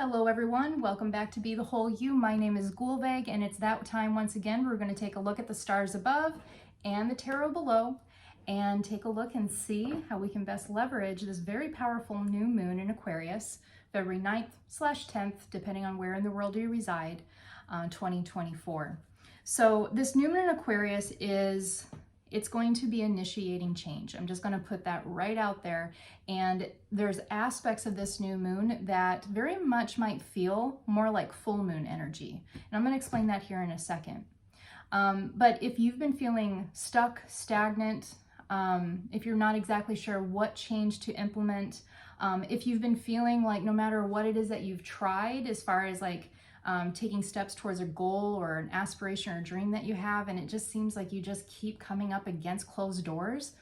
Hello everyone, welcome back to Be the Whole You. My name is Gulveg and it's that time once again. We're going to take a look at the stars above and the tarot below and take a look and see how we can best leverage this very powerful new moon in Aquarius, February 9th/10th, depending on where in the world you reside, 2024. So this new moon in Aquarius it's going to be initiating change. I'm just going to put that right out there. And there's aspects of this new moon that very much might feel more like full moon energy. And I'm going to explain that here in a second. But if you've been feeling stuck, stagnant, if you're not exactly sure what change to implement, if you've been feeling like no matter what it is that you've tried as far as like taking steps towards a goal or an aspiration or dream that you have, and it just seems like you just keep coming up against closed doors,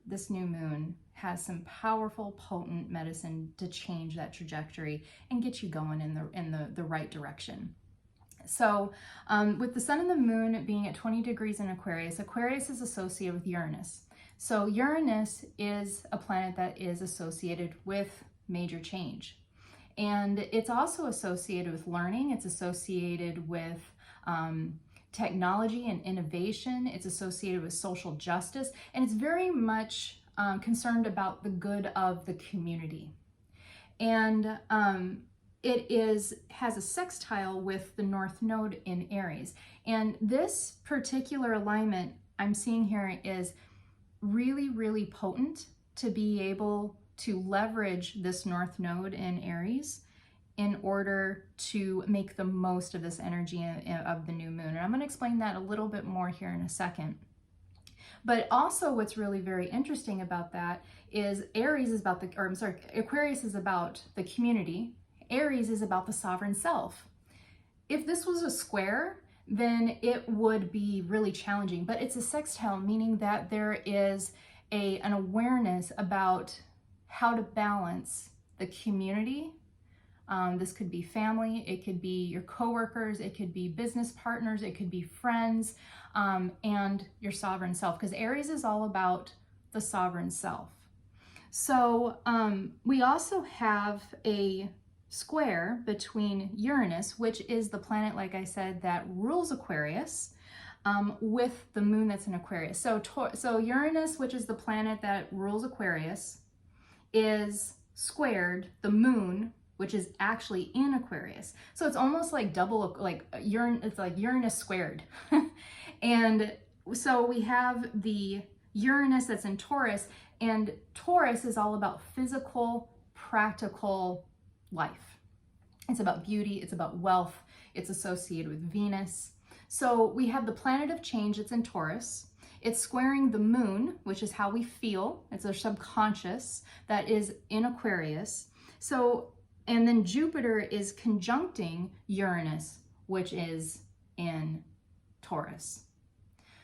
this new moon has some powerful, potent medicine to change that trajectory and get you going in the right direction. So with the sun and the moon being at 20 degrees in Aquarius, Aquarius is associated with Uranus. So Uranus is a planet that is associated with major change. And it's also associated with learning. It's associated with technology and innovation. It's associated with social justice. And it's very much concerned about the good of the community. And it has a sextile with the North Node in Aries. And this particular alignment I'm seeing here is really, really potent to be able to leverage this North Node in Aries in order to make the most of this energy of the new moon. And I'm going to explain that a little bit more here in a second. But also what's really very interesting about that is Aquarius is about the community. Aries is about the sovereign self. If this was a square, then it would be really challenging, but it's a sextile, meaning that there is an awareness about how to balance the community. This could be family, it could be your coworkers, it could be business partners, it could be friends, and your sovereign self, because Aries is all about the sovereign self. So we also have a square between Uranus, which is the planet, like I said, that rules Aquarius, with the moon that's in Aquarius. So Uranus, which is the planet that rules Aquarius, is squared the moon, which is actually in Aquarius. So it's almost like it's like Uranus squared. And so we have the Uranus that's in Taurus, and Taurus is all about physical, practical life. It's about beauty, it's about wealth, it's associated with Venus. So we have the planet of change that's in Taurus. It's squaring the moon, which is how we feel. It's our subconscious that is in Aquarius. So, and then Jupiter is conjuncting Uranus, which is in Taurus.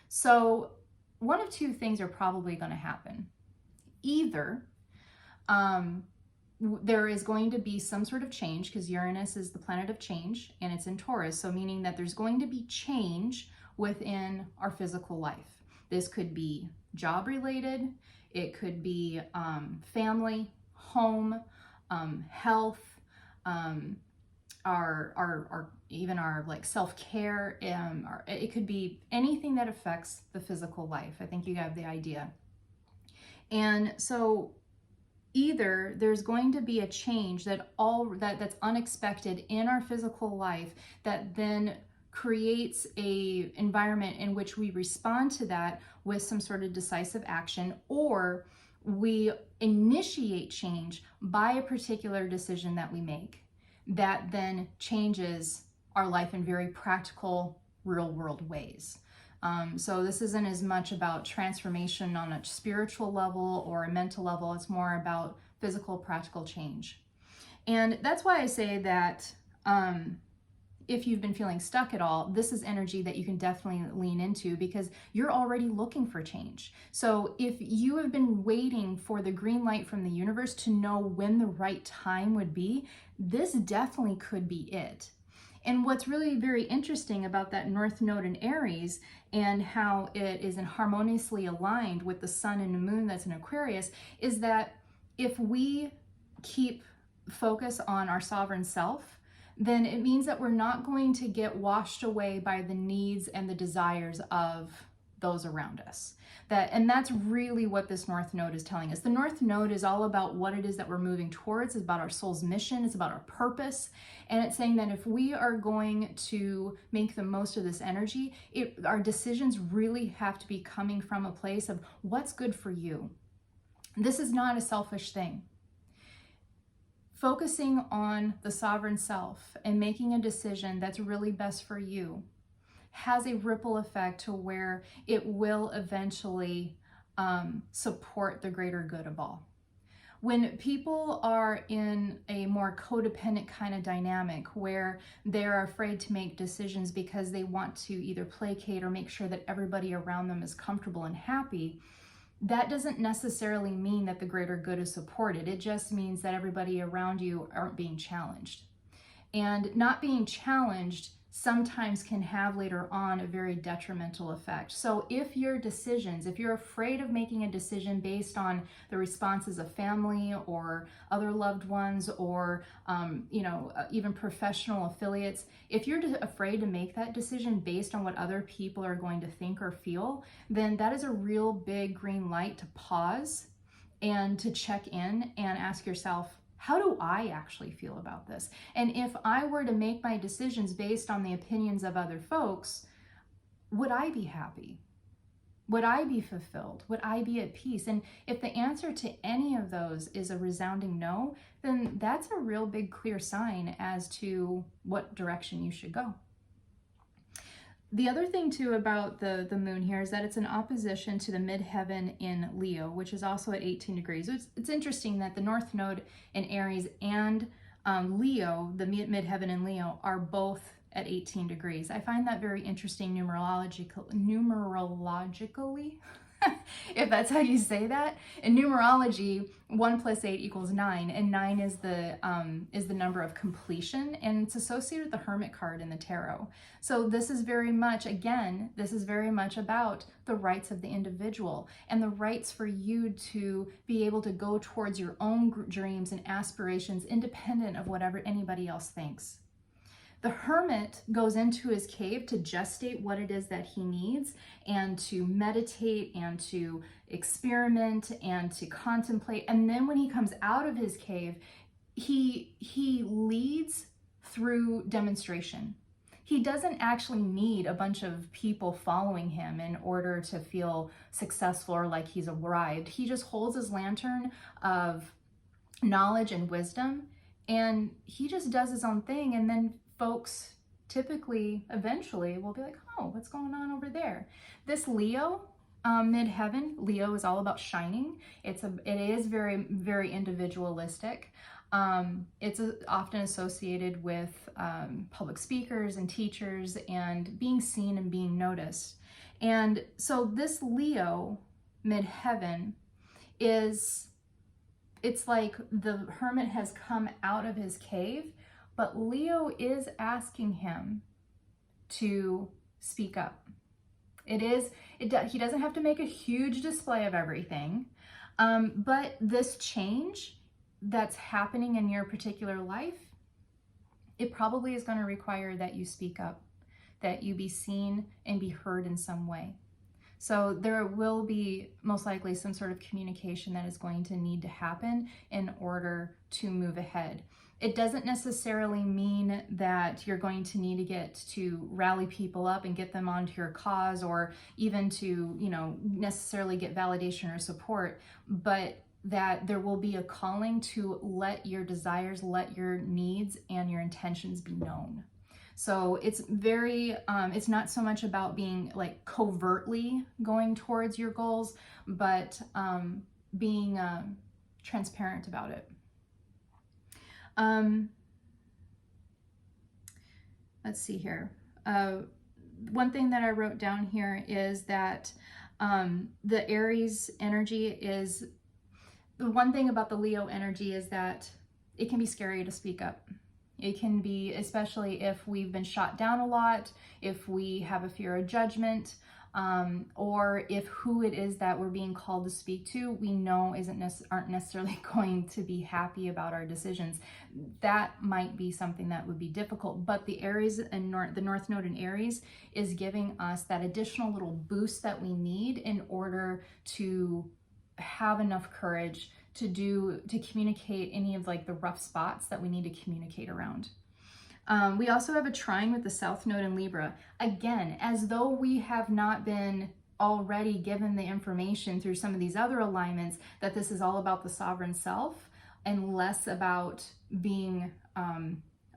So one of two things are probably going to happen. Either there is going to be some sort of change, because Uranus is the planet of change and it's in Taurus. So meaning that there's going to be change within our physical life. This could be job related, it could be family, home, health, even our like self-care, it could be anything that affects the physical life. I think you have the idea. And so either there's going to be a change that's unexpected in our physical life that then creates a environment in which we respond to that with some sort of decisive action, or we initiate change by a particular decision that we make that then changes our life in very practical, real world ways. So this isn't as much about transformation on a spiritual level or a mental level. It's more about physical, practical change. And that's why I say that if you've been feeling stuck at all, this is energy that you can definitely lean into, because you're already looking for change. So if you have been waiting for the green light from the universe to know when the right time would be, this definitely could be it. And what's really very interesting about that North Node in Aries and how it is harmoniously aligned with the sun and the moon that's in Aquarius is that if we keep focus on our sovereign self, then it means that we're not going to get washed away by the needs and the desires of those around us. And that's really what this North Node is telling us. The North Node is all about what it is that we're moving towards. It's about our soul's mission. It's about our purpose. And it's saying that if we are going to make the most of this energy, our decisions really have to be coming from a place of what's good for you. This is not a selfish thing. Focusing on the sovereign self and making a decision that's really best for you has a ripple effect to where it will eventually support the greater good of all. When people are in a more codependent kind of dynamic where they're afraid to make decisions because they want to either placate or make sure that everybody around them is comfortable and happy, that doesn't necessarily mean that the greater good is supported. It just means that everybody around you aren't being challenged. And not being challenged sometimes can have later on a very detrimental effect. So if you're afraid of making a decision based on the responses of family or other loved ones or even professional affiliates, if you're afraid to make that decision based on what other people are going to think or feel, then that is a real big green light to pause and to check in and ask yourself, how do I actually feel about this? And if I were to make my decisions based on the opinions of other folks, would I be happy? Would I be fulfilled? Would I be at peace? And if the answer to any of those is a resounding no, then that's a real big clear sign as to what direction you should go. The other thing too about the moon here is that it's in opposition to the midheaven in Leo, which is also at 18 degrees. So it's interesting that the North Node in Aries and Leo, the midheaven in Leo, are both at 18 degrees. I find that very interesting numerologically, if that's how you say that. In numerology, 1 + 8 = 9, and 9 is the number of completion, and it's associated with the Hermit card in the tarot. So this is very much about the rights of the individual and the rights for you to be able to go towards your own dreams and aspirations independent of whatever anybody else thinks. The hermit goes into his cave to gestate what it is that he needs and to meditate and to experiment and to contemplate. And then when he comes out of his cave, he leads through demonstration. He doesn't actually need a bunch of people following him in order to feel successful or like he's arrived. He just holds his lantern of knowledge and wisdom, and he just does his own thing, and then folks typically eventually will be like, oh, what's going on over there? This Leo midheaven, Leo is all about shining. It is very, very individualistic. It's often associated with public speakers and teachers and being seen and being noticed. And so this Leo midheaven it's like the hermit has come out of his cave, but Leo is asking him to speak up. He doesn't have to make a huge display of everything, but this change that's happening in your particular life, it probably is going to require that you speak up, that you be seen and be heard in some way. So there will be most likely some sort of communication that is going to need to happen in order to move ahead. It doesn't necessarily mean that you're going to need to get to rally people up and get them onto your cause, or even to, necessarily get validation or support, but that there will be a calling to let your desires, let your needs and your intentions be known. So it's it's not so much about being like covertly going towards your goals, but being transparent about it. Let's see here. One thing that I wrote down here is that the Aries energy is, the one thing about the Leo energy is that it can be scary to speak up. It can be, especially if we've been shot down a lot, if we have a fear of judgment, or if who it is that we're being called to speak to, we know aren't necessarily going to be happy about our decisions. That might be something that would be difficult, but the Aries and the North Node in Aries is giving us that additional little boost that we need in order to have enough courage to communicate any of like the rough spots that we need to communicate around. We also have a trine with the South Node in Libra. Again, as though we have not been already given the information through some of these other alignments that this is all about the sovereign self and less about being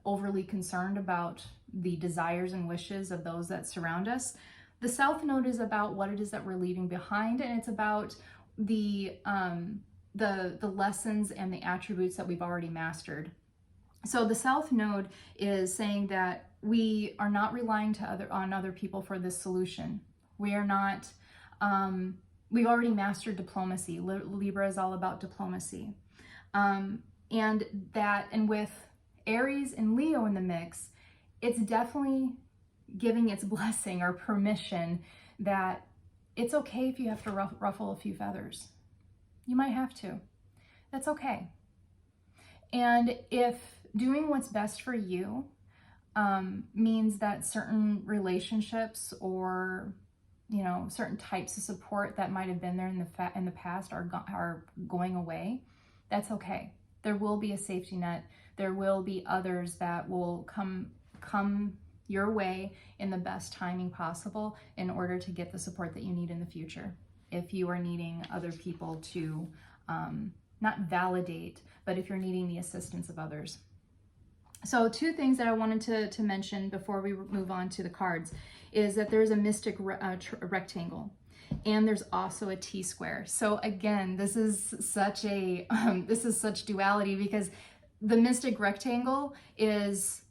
overly concerned about the desires and wishes of those that surround us. The South Node is about what it is that we're leaving behind, and it's about the lessons and the attributes that we've already mastered. So the South Node is saying that we are not relying on other people for this solution. We are not, we've already mastered diplomacy. Libra is all about diplomacy. And with Aries and Leo in the mix, it's definitely giving its blessing or permission that it's okay if you have to ruffle a few feathers. You might have to. That's okay. And if doing what's best for you means that certain relationships or certain types of support that might have been there in the past are going away, that's okay. There will be a safety net. There will be others that will come your way in the best timing possible in order to get the support that you need in the future. If you are needing other people to not validate, but if you're needing the assistance of others. So two things that I wanted to mention before we move on to the cards is that there's a mystic rectangle, and there's also a T-square. So again, this is such duality, because the mystic rectangle is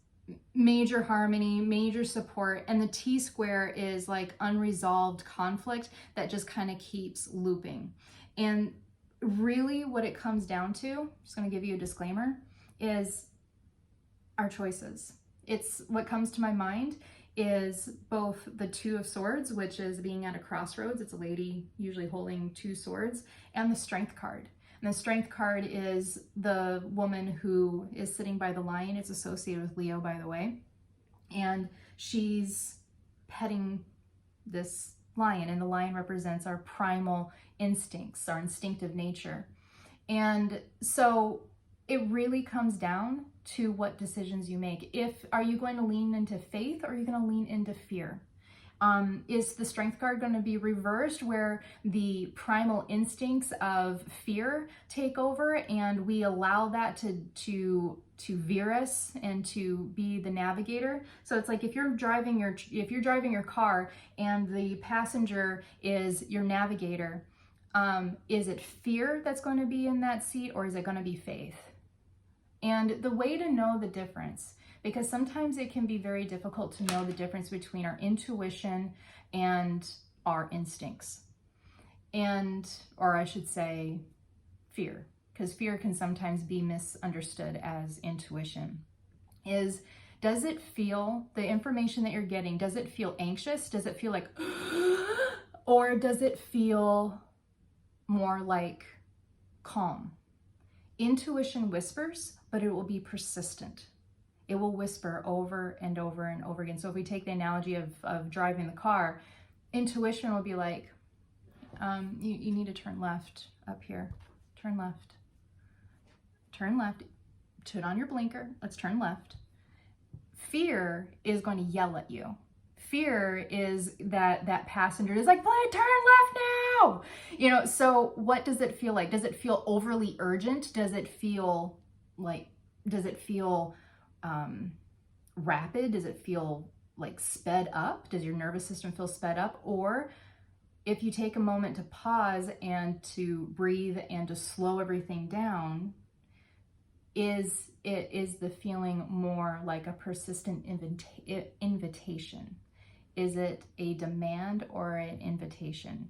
major harmony, major support, and the T-square is like unresolved conflict that just kind of keeps looping. And really what it comes down to, just going to give you a disclaimer, is our choices. It's what comes to my mind is both the Two of Swords, which is being at a crossroads. It's a lady usually holding two swords, and the Strength card. And the Strength card is the woman who is sitting by the lion. It's associated with Leo, by the way. And she's petting this lion, and the lion represents our primal instincts, our instinctive nature. And so it really comes down to what decisions you make. Are you going to lean into faith, or are you going to lean into fear? Is the Strength card going to be reversed, where the primal instincts of fear take over and we allow that to veer us and to be the navigator? So it's like if you're driving your car and the passenger is your navigator, is it fear that's going to be in that seat, or is it going to be faith? And the way to know the difference, because sometimes it can be very difficult to know the difference between our intuition and our instincts, or I should say fear, because fear can sometimes be misunderstood as intuition. Does it feel, the information that you're getting, does it feel anxious? Does it feel like, or does it feel more like calm? Intuition whispers, but it will be persistent. It will whisper over and over and over again. So if we take the analogy of driving the car, intuition will be like, you need to turn left up here. Turn left. Turn left. Put on your blinker. Let's turn left. Fear is going to yell at you. Fear is that passenger is like, turn left now. So what does it feel like? Does it feel overly urgent? Does it feel rapid? Does it feel like sped up? Does your nervous system feel sped up? Or if you take a moment to pause and to breathe and to slow everything down, is the feeling more like a persistent invitation? Is it a demand or an invitation?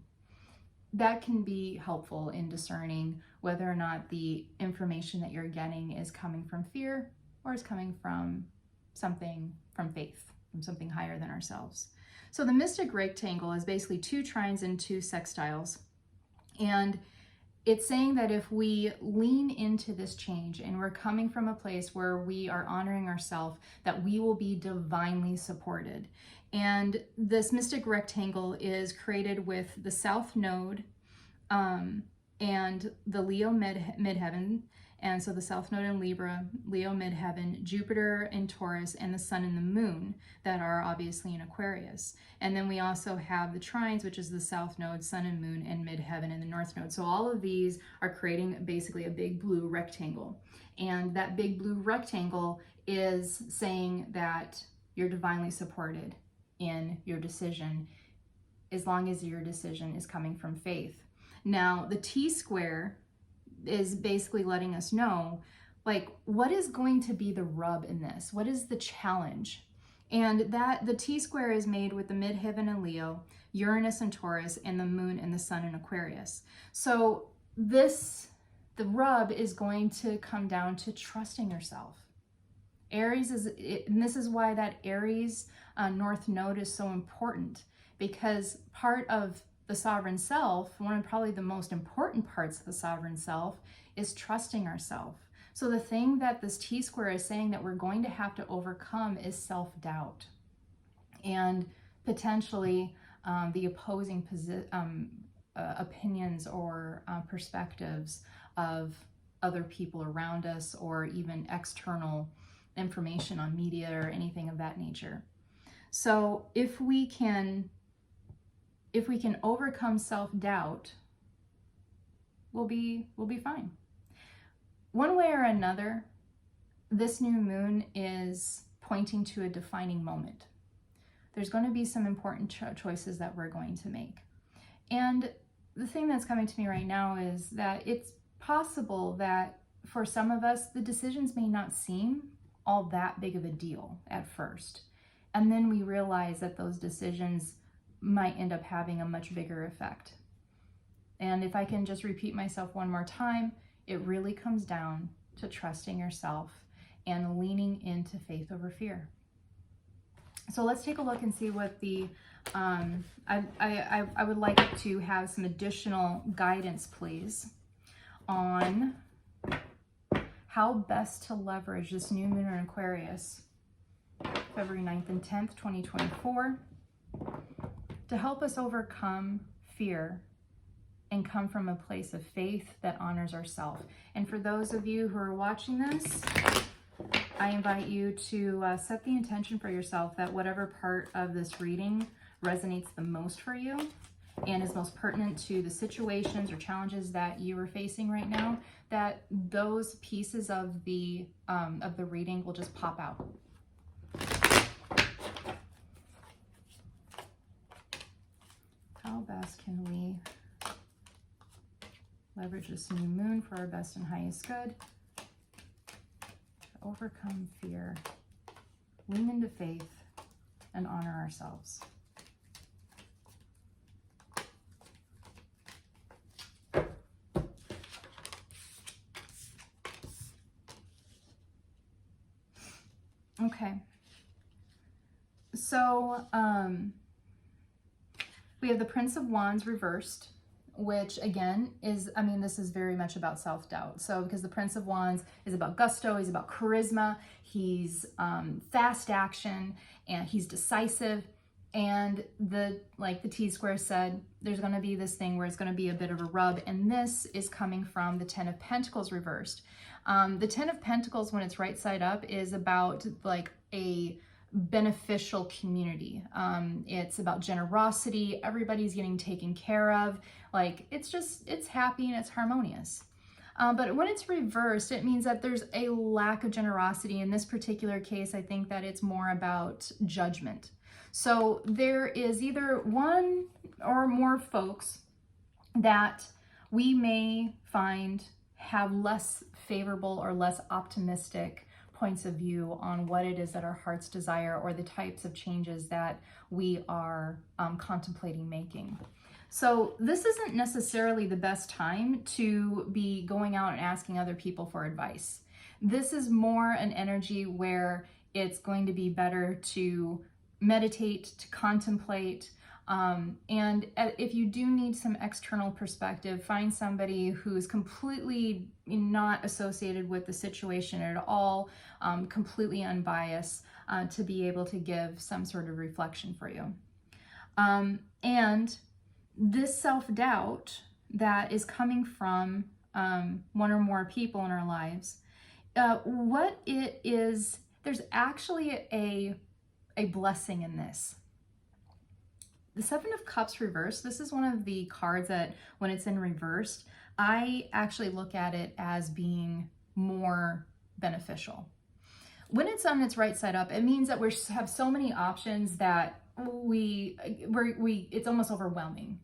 That can be helpful in discerning whether or not the information that you're getting is coming from fear or is coming from something from faith. from something higher than ourselves. So the mystic rectangle is basically 2 trines and 2 sextiles. And it's saying that if we lean into this change and we're coming from a place where we are honoring ourselves, that we will be divinely supported. And this mystic rectangle is created with the South Node and the Leo midheaven. And so the South Node in Libra, Leo midheaven, Jupiter in Taurus, and the Sun and the Moon that are obviously in Aquarius. And then we also have the trines, which is the South Node, Sun and Moon, and midheaven and the North Node. So all of these are creating basically a big blue rectangle. And that big blue rectangle is saying that you're divinely supported in your decision, as long as your decision is coming from faith. Now, the T-square is basically letting us know, like, what is going to be the rub in this? What is the challenge? And that the T-square is made with the midheaven in Leo, Uranus in Taurus, and the Moon and the Sun in Aquarius. So the rub is going to come down to trusting yourself. Aries and this is why that Aries North Node is so important, because part of the sovereign self, one of probably the most important parts of the sovereign self, is trusting ourselves. So the thing that this T-square is saying that we're going to have to overcome is self-doubt and potentially the opposing opinions or perspectives of other people around us, or even external information on media or anything of that nature. So if we can overcome self-doubt, we'll be fine. One way or another, this new moon is pointing to a defining moment. There's going to be some important choices that we're going to make. And the thing that's coming to me right now is that it's possible that for some of us, the decisions may not seem all that big of a deal at first. And then we realize that those decisions might end up having a much bigger effect. And if I can just repeat myself one more time, it really comes down to trusting yourself and leaning into faith over fear. So let's take a look and see what the, I would like to have some additional guidance, please, on how best to leverage this new moon in Aquarius, February 9th and 10th, 2024, to help us overcome fear and come from a place of faith that honors ourselves. And for those of you who are watching this, I invite you to set the intention for yourself that whatever part of this reading resonates the most for you and is most pertinent to the situations or challenges that you are facing right now, that those pieces of the reading will just pop out. How best can we leverage this new moon for our best and highest good? To overcome fear, lean into faith, and honor ourselves. Okay. So, we have the Prince of Wands reversed, which again is, this is very much about self-doubt. So because the Prince of Wands is about gusto, he's about charisma, he's fast action, and he's decisive. And like the T-square said, there's going to be this thing where it's going to be a bit of a rub. And this is coming from the Ten of Pentacles reversed. The Ten of Pentacles, when it's right side up, is about like a beneficial community. It's about generosity. Everybody's getting taken care of. Like it's happy and it's harmonious. But when it's reversed, it means that there's a lack of generosity. In this particular case, I think that it's more about judgment. So there is either one or more folks that we may find have less favorable or less optimistic points of view on what it is that our hearts desire, or the types of changes that we are contemplating making. So this isn't necessarily the best time to be going out and asking other people for advice. This is more an energy where it's going to be better to meditate, to contemplate. And if you do need some external perspective, find somebody who's completely not associated with the situation at all, completely unbiased, to be able to give some sort of reflection for you. And this self-doubt that is coming from one or more people in our lives, what it is, there's actually a blessing in this. The Seven of Cups reversed, this is one of the cards that when it's in reversed, I actually look at it as being more beneficial. When it's on its right side up, it means that we have so many options that it's almost overwhelming.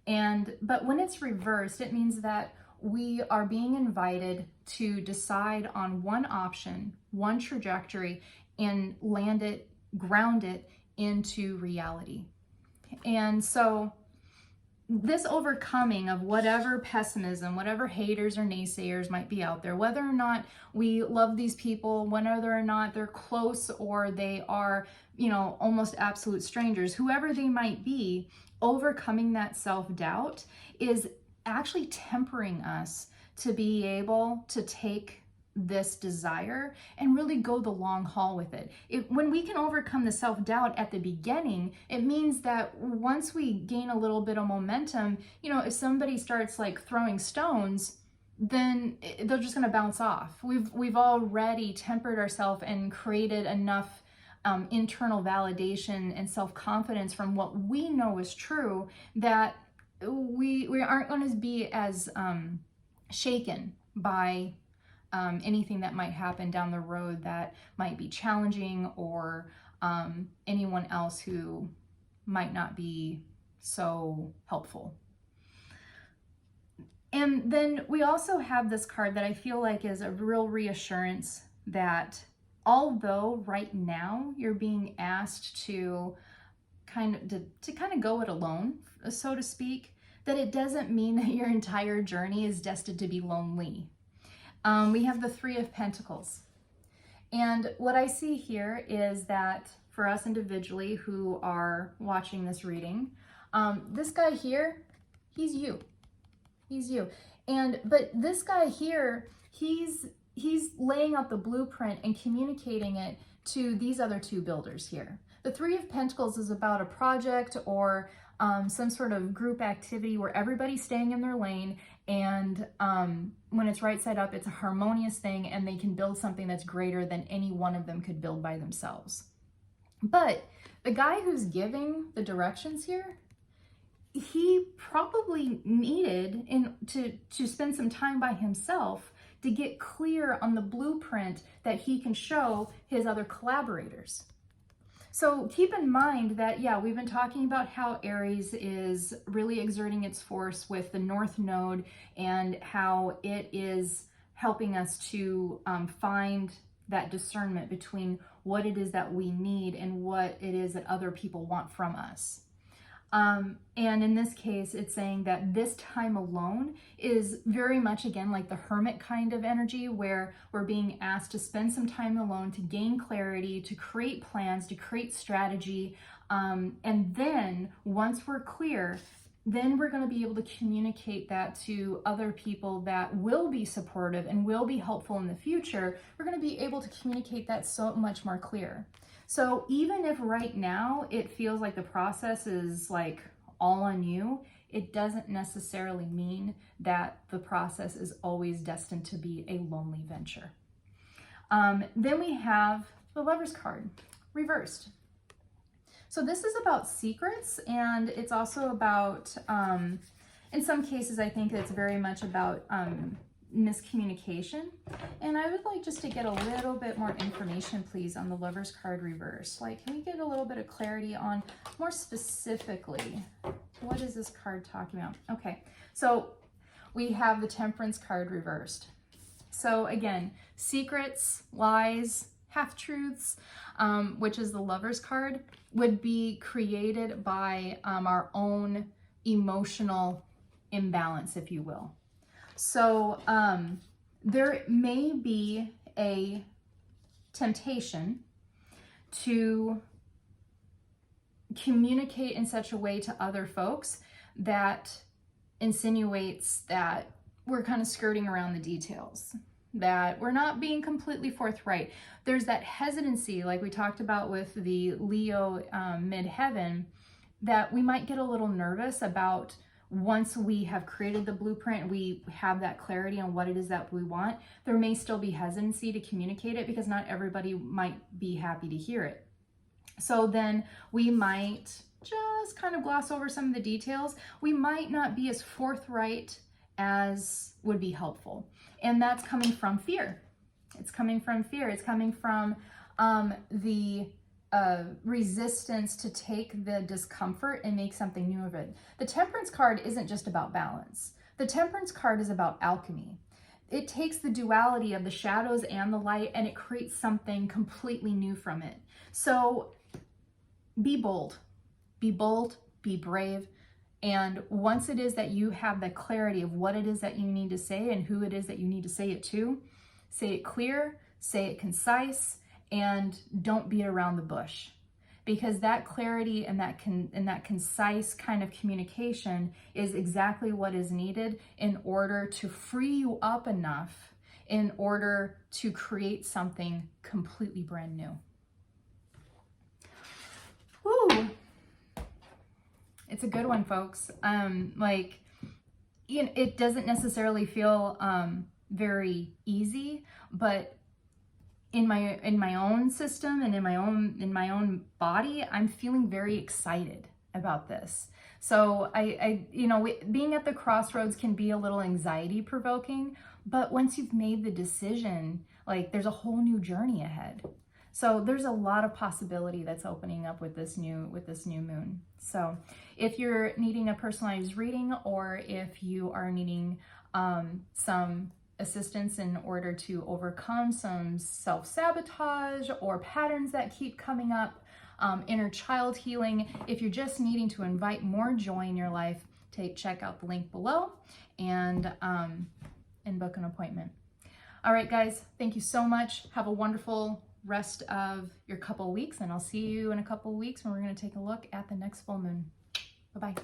But when it's reversed, it means that we are being invited to decide on one option, one trajectory, and ground it into reality. And so this overcoming of whatever pessimism, whatever haters or naysayers might be out there, whether or not we love these people, whether or not they're close or they are, almost absolute strangers, whoever they might be, overcoming that self-doubt is actually tempering us to be able to take this desire and really go the long haul with it. When we can overcome the self-doubt at the beginning, it means that once we gain a little bit of momentum, if somebody starts like throwing stones, then they're just going to bounce off. We've already tempered ourselves and created enough internal validation and self-confidence from what we know is true that we aren't going to be as shaken by anything that might happen down the road that might be challenging, or anyone else who might not be so helpful. And then we also have this card that I feel like is a real reassurance that although right now you're being asked to kind of go it alone, so to speak, that it doesn't mean that your entire journey is destined to be lonely. We have the Three of Pentacles. And what I see here is that for us individually who are watching this reading, this guy here, he's you. He's you. But this guy here, he's laying out the blueprint and communicating it to these other two builders here. The Three of Pentacles is about a project or some sort of group activity where everybody's staying in their lane, and when it's right side up, it's a harmonious thing and they can build something that's greater than any one of them could build by themselves. But the guy who's giving the directions here, he probably needed to spend some time by himself to get clear on the blueprint that he can show his other collaborators. So keep in mind that, yeah, we've been talking about how Aries is really exerting its force with the North Node and how it is helping us to find that discernment between what it is that we need and what it is that other people want from us. And in this case, it's saying that this time alone is very much, again, like the hermit kind of energy where we're being asked to spend some time alone to gain clarity, to create plans, to create strategy. And then once we're clear, then we're going to be able to communicate that to other people that will be supportive and will be helpful in the future. We're going to be able to communicate that so much more clear. So even if right now it feels like the process is like all on you, it doesn't necessarily mean that the process is always destined to be a lonely venture. Then we have the Lover's card, reversed. So this is about secrets, and it's also about, in some cases, I think it's very much about miscommunication. And I would like just to get a little bit more information, please, on the Lover's card reverse. Like, can we get a little bit of clarity on more specifically, what is this card talking about? Okay, so we have the Temperance card reversed. So again, secrets, lies, half-truths, which is the Lover's card, would be created by our own emotional imbalance, if you will. So there may be a temptation to communicate in such a way to other folks that insinuates that we're kind of skirting around the details, that we're not being completely forthright. There's that hesitancy, like we talked about with the Leo midheaven, that we might get a little nervous about. Once we have created the blueprint, we have that clarity on what it is that we want, there may still be hesitancy to communicate it because not everybody might be happy to hear it. So then we might just kind of gloss over some of the details. We might not be as forthright as would be helpful. And that's coming from fear. It's coming from fear. It's coming from the resistance to take the discomfort and make something new of it. The Temperance card isn't just about balance. The Temperance card is about alchemy. It takes the duality of the shadows and the light and it creates something completely new from it. So be bold, be brave. And once it is that you have the clarity of what it is that you need to say and who it is that you need to say it to, say it clear, say it concise, and don't beat around the bush, because that clarity and that concise kind of communication is exactly what is needed in order to free you up enough in order to create something completely brand new. Woo! It's a good one, folks. Like, you know, it doesn't necessarily feel very easy, but in my own system and in my own body, I'm feeling very excited about this. So I you know, being at the crossroads can be a little anxiety provoking, but once you've made the decision, like, there's a whole new journey ahead. So there's a lot of possibility that's opening up with this new moon. So if you're needing a personalized reading, or if you are needing some assistance in order to overcome some self-sabotage or patterns that keep coming up, inner child healing, if you're just needing to invite more joy in your life, check out the link below and book an appointment. All right, guys, thank you so much. Have a wonderful rest of your couple weeks, and I'll see you in a couple weeks when we're going to take a look at the next full moon. Bye-bye.